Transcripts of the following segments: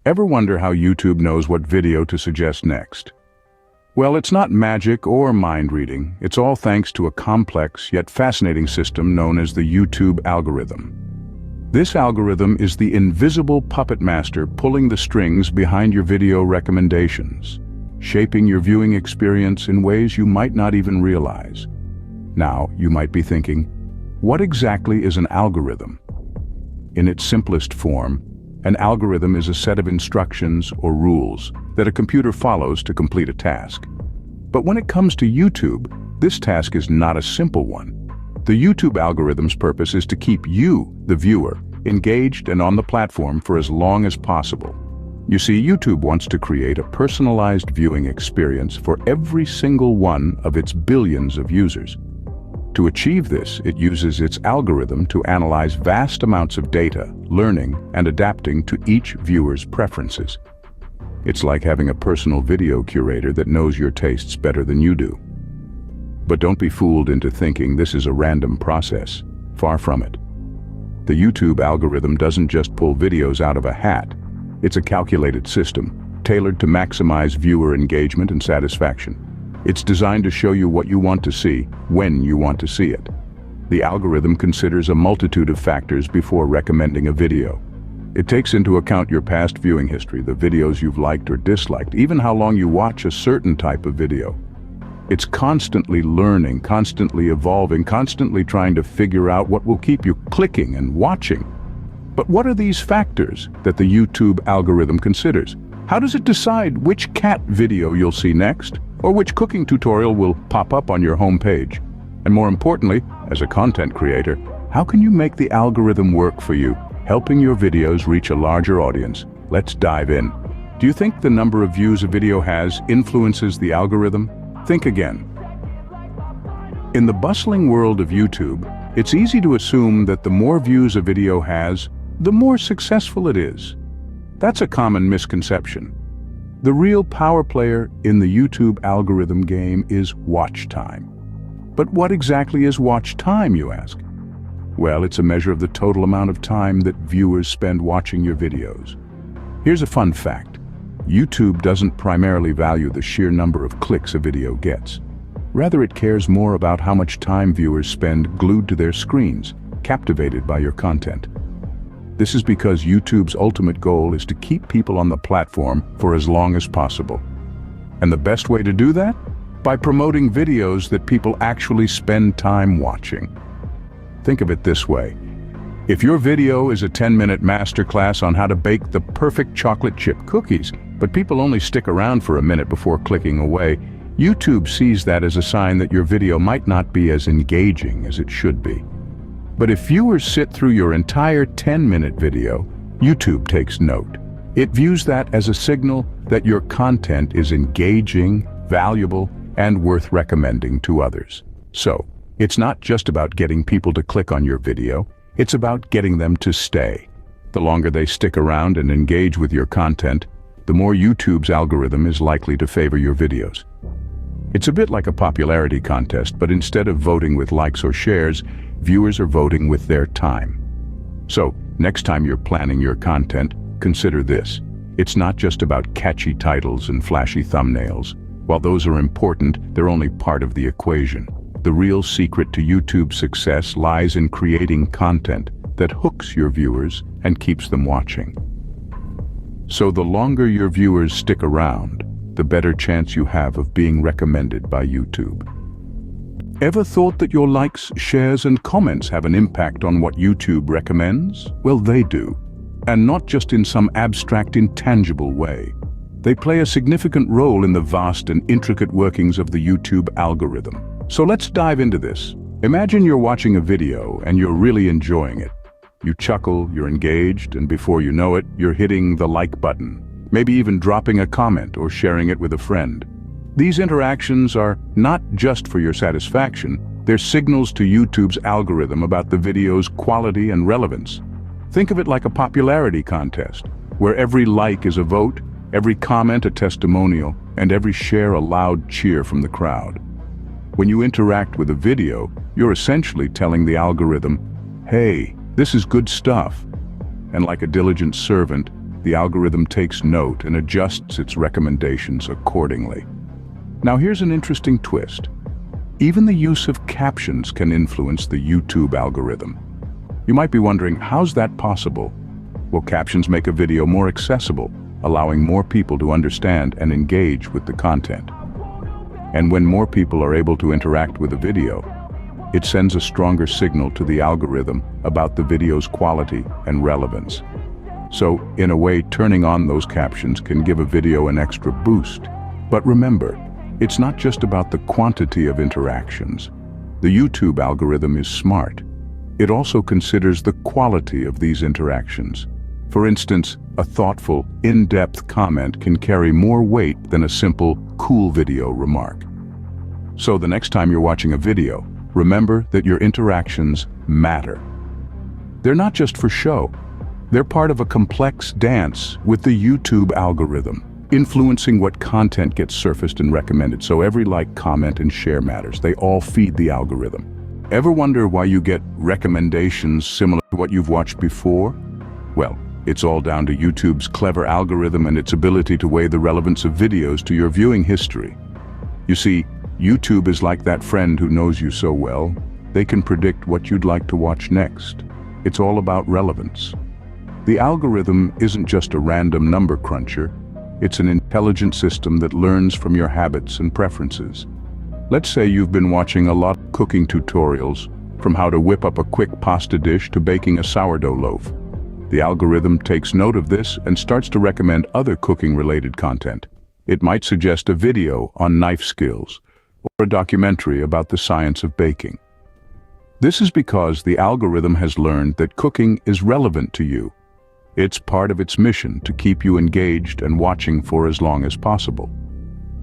Ever wonder how YouTube knows what video to suggest next? Well, it's not magic or mind reading. It's all thanks to a complex yet fascinating system known as the YouTube algorithm. This algorithm is the invisible puppet master pulling the strings behind your video recommendations, shaping your viewing experience in ways you might not even realize. Now, you might be thinking, what exactly is an algorithm? In its simplest form, an algorithm is a set of instructions or rules that a computer follows to complete a task. But when it comes to YouTube, this task is not a simple one. The YouTube algorithm's purpose is to keep you, the viewer, engaged and on the platform for as long as possible. You see, YouTube wants to create a personalized viewing experience for every single one of its billions of users. To achieve this, it uses its algorithm to analyze vast amounts of data, learning and adapting to each viewer's preferences. It's like having a personal video curator that knows your tastes better than you do. But don't be fooled into thinking this is a random process. Far from it. The YouTube algorithm doesn't just pull videos out of a hat. It's a calculated system, tailored to maximize viewer engagement and satisfaction. It's designed to show you what you want to see, when you want to see it. The algorithm considers a multitude of factors before recommending a video. It takes into account your past viewing history, the videos you've liked or disliked, even how long you watch a certain type of video. It's constantly learning, constantly evolving, constantly trying to figure out what will keep you clicking and watching. But what are these factors that the YouTube algorithm considers? How does it decide which cat video you'll see next, or which cooking tutorial will pop up on your homepage? And more importantly, as a content creator, how can you make the algorithm work for you, helping your videos reach a larger audience? Let's dive in. Do you think the number of views a video has influences the algorithm? Think again. In the bustling world of YouTube, it's easy to assume that the more views a video has, the more successful it is. That's a common misconception. The real power player in the YouTube algorithm game is watch time. But what exactly is watch time, you ask? Well, it's a measure of the total amount of time that viewers spend watching your videos. Here's a fun fact. YouTube doesn't primarily value the sheer number of clicks a video gets. Rather, it cares more about how much time viewers spend glued to their screens, captivated by your content. This is because YouTube's ultimate goal is to keep people on the platform for as long as possible. And the best way to do that? By promoting videos that people actually spend time watching. Think of it this way. If your video is a 10-minute masterclass on how to bake the perfect chocolate chip cookies, but people only stick around for a minute before clicking away, YouTube sees that as a sign that your video might not be as engaging as it should be. But if viewers sit through your entire 10-minute video, YouTube takes note. It views that as a signal that your content is engaging, valuable, and worth recommending to others. So, it's not just about getting people to click on your video, it's about getting them to stay. The longer they stick around and engage with your content, the more YouTube's algorithm is likely to favor your videos. It's a bit like a popularity contest, but instead of voting with likes or shares, viewers are voting with their time. So, next time you're planning your content, consider this. It's not just about catchy titles and flashy thumbnails. While those are important, they're only part of the equation. The real secret to YouTube's success lies in creating content that hooks your viewers and keeps them watching. So the longer your viewers stick around, the better chance you have of being recommended by YouTube. Ever thought that your likes, shares, and comments have an impact on what YouTube recommends? Well, they do. And not just in some abstract, intangible way. They play a significant role in the vast and intricate workings of the YouTube algorithm. So let's dive into this. Imagine you're watching a video and you're really enjoying it. You chuckle, you're engaged, and before you know it, you're hitting the like button, maybe even dropping a comment or sharing it with a friend. These interactions are not just for your satisfaction, they're signals to YouTube's algorithm about the video's quality and relevance. Think of it like a popularity contest, where every like is a vote, every comment a testimonial, and every share a loud cheer from the crowd. When you interact with a video, you're essentially telling the algorithm, hey, this is good stuff. And like a diligent servant, the algorithm takes note and adjusts its recommendations accordingly. Now here's an interesting twist. Even the use of captions can influence the YouTube algorithm. You might be wondering, how's that possible? Well, captions make a video more accessible, allowing more people to understand and engage with the content. And when more people are able to interact with a video, it sends a stronger signal to the algorithm about the video's quality and relevance. So, in a way, turning on those captions can give a video an extra boost. But remember, it's not just about the quantity of interactions. The YouTube algorithm is smart. It also considers the quality of these interactions. For instance, a thoughtful, in-depth comment can carry more weight than a simple, cool video remark. So the next time you're watching a video, remember that your interactions matter. They're not just for show. They're part of a complex dance with the YouTube algorithm, influencing what content gets surfaced and recommended. So every like, comment, and share matters. They all feed the algorithm. Ever wonder why you get recommendations similar to what you've watched before? Well, it's all down to YouTube's clever algorithm and its ability to weigh the relevance of videos to your viewing history. You see, YouTube is like that friend who knows you so well, they can predict what you'd like to watch next. It's all about relevance. The algorithm isn't just a random number cruncher, it's an intelligent system that learns from your habits and preferences. Let's say you've been watching a lot of cooking tutorials, from how to whip up a quick pasta dish to baking a sourdough loaf. The algorithm takes note of this and starts to recommend other cooking-related content. It might suggest a video on knife skills, or a documentary about the science of baking. This is because the algorithm has learned that cooking is relevant to you. It's part of its mission to keep you engaged and watching for as long as possible.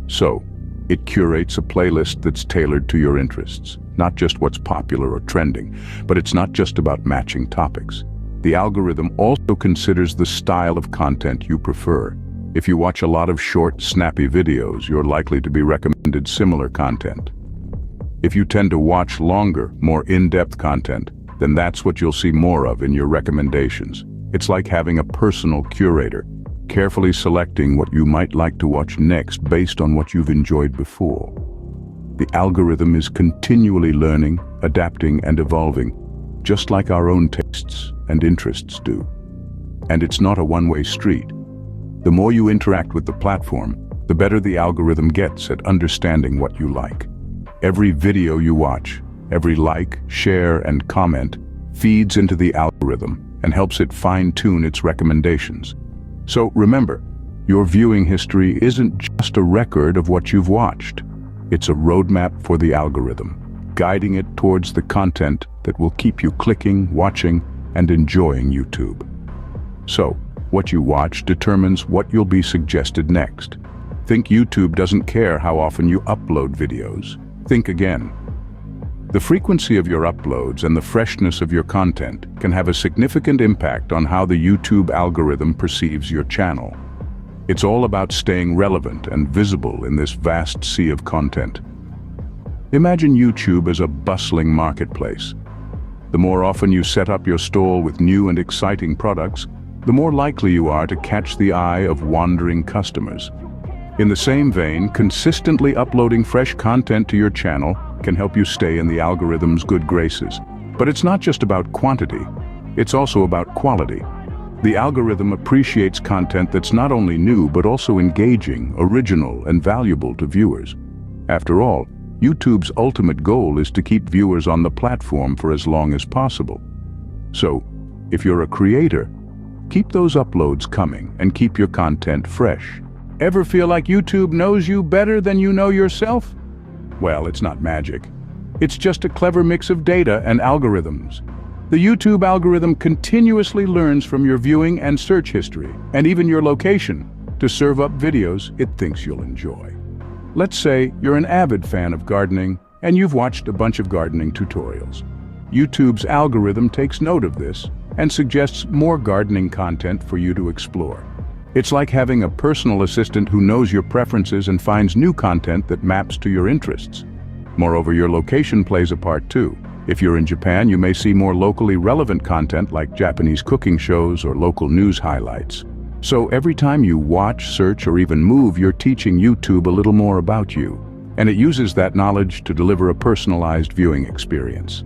So, it curates a playlist that's tailored to your interests, not just what's popular or trending, but it's not just about matching topics. The algorithm also considers the style of content you prefer. If you watch a lot of short, snappy videos, you're likely to be recommended similar content. If you tend to watch longer, more in-depth content, then that's what you'll see more of in your recommendations. It's like having a personal curator, carefully selecting what you might like to watch next based on what you've enjoyed before. The algorithm is continually learning, adapting, and evolving, just like our own tastes and interests do. And it's not a one-way street. The more you interact with the platform, the better the algorithm gets at understanding what you like. Every video you watch, every like, share, and comment feeds into the algorithm and helps it fine-tune its recommendations. So remember, your viewing history isn't just a record of what you've watched. It's a roadmap for the algorithm, guiding it towards the content that will keep you clicking, watching, and enjoying YouTube. So, what you watch determines what you'll be suggested next. Think YouTube doesn't care how often you upload videos. Think again. The frequency of your uploads and the freshness of your content can have a significant impact on how the YouTube algorithm perceives your channel. It's all about staying relevant and visible in this vast sea of content. Imagine YouTube as a bustling marketplace. The more often you set up your stall with new and exciting products, the more likely you are to catch the eye of wandering customers. In the same vein, consistently uploading fresh content to your channel can help you stay in the algorithm's good graces. But it's not just about quantity, it's also about quality. The algorithm appreciates content that's not only new but also engaging, original, and valuable to viewers. After all, YouTube's ultimate goal is to keep viewers on the platform for as long as possible. So, if you're a creator, keep those uploads coming and keep your content fresh. Ever feel like YouTube knows you better than you know yourself? Well, it's not magic. It's just a clever mix of data and algorithms. The YouTube algorithm continuously learns from your viewing and search history, and even your location, to serve up videos it thinks you'll enjoy. Let's say you're an avid fan of gardening and you've watched a bunch of gardening tutorials. YouTube's algorithm takes note of this and suggests more gardening content for you to explore. It's like having a personal assistant who knows your preferences and finds new content that maps to your interests. Moreover, your location plays a part too. If you're in Japan, you may see more locally relevant content like Japanese cooking shows or local news highlights. So every time you watch, search, or even move, you're teaching YouTube a little more about you. And it uses that knowledge to deliver a personalized viewing experience.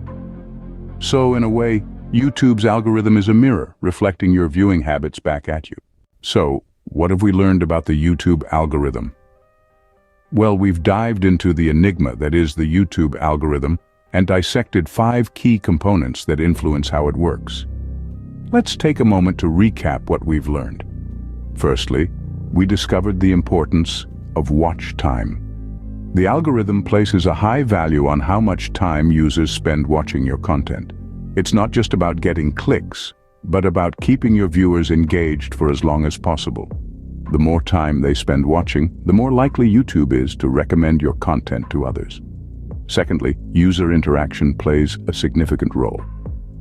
So in a way, YouTube's algorithm is a mirror reflecting your viewing habits back at you. So, what have we learned about the YouTube algorithm? Well, we've dived into the enigma that is the YouTube algorithm and dissected 5 key components that influence how it works. Let's take a moment to recap what we've learned. Firstly, we discovered the importance of watch time. The algorithm places a high value on how much time users spend watching your content. It's not just about getting clicks, but about keeping your viewers engaged for as long as possible. The more time they spend watching, the more likely YouTube is to recommend your content to others. Secondly, user interaction plays a significant role.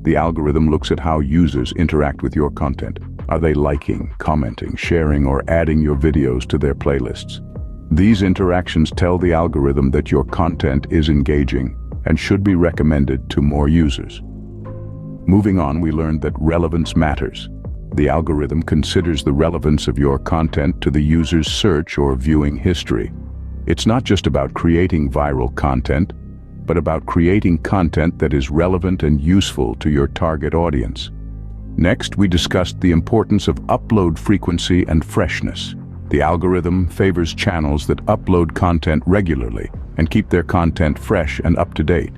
The algorithm looks at how users interact with your content. Are they liking, commenting, sharing, or adding your videos to their playlists? These interactions tell the algorithm that your content is engaging and should be recommended to more users. Moving on, we learned that relevance matters. The algorithm considers the relevance of your content to the user's search or viewing history. It's not just about creating viral content, but about creating content that is relevant and useful to your target audience. Next, we discussed the importance of upload frequency and freshness. The algorithm favors channels that upload content regularly and keep their content fresh and up to date.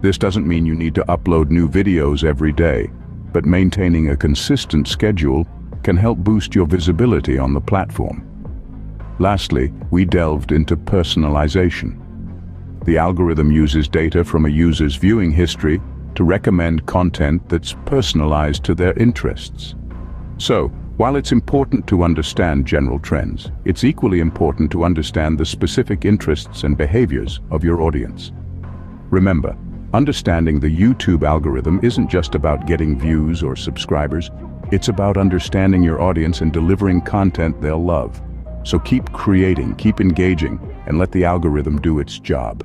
This doesn't mean you need to upload new videos every day, but maintaining a consistent schedule can help boost your visibility on the platform. Lastly, we delved into personalization. The algorithm uses data from a user's viewing history to recommend content that's personalized to their interests. So, while it's important to understand general trends, it's equally important to understand the specific interests and behaviors of your audience. Remember, understanding the YouTube algorithm isn't just about getting views or subscribers, it's about understanding your audience and delivering content they'll love. So keep creating, keep engaging, and let the algorithm do its job.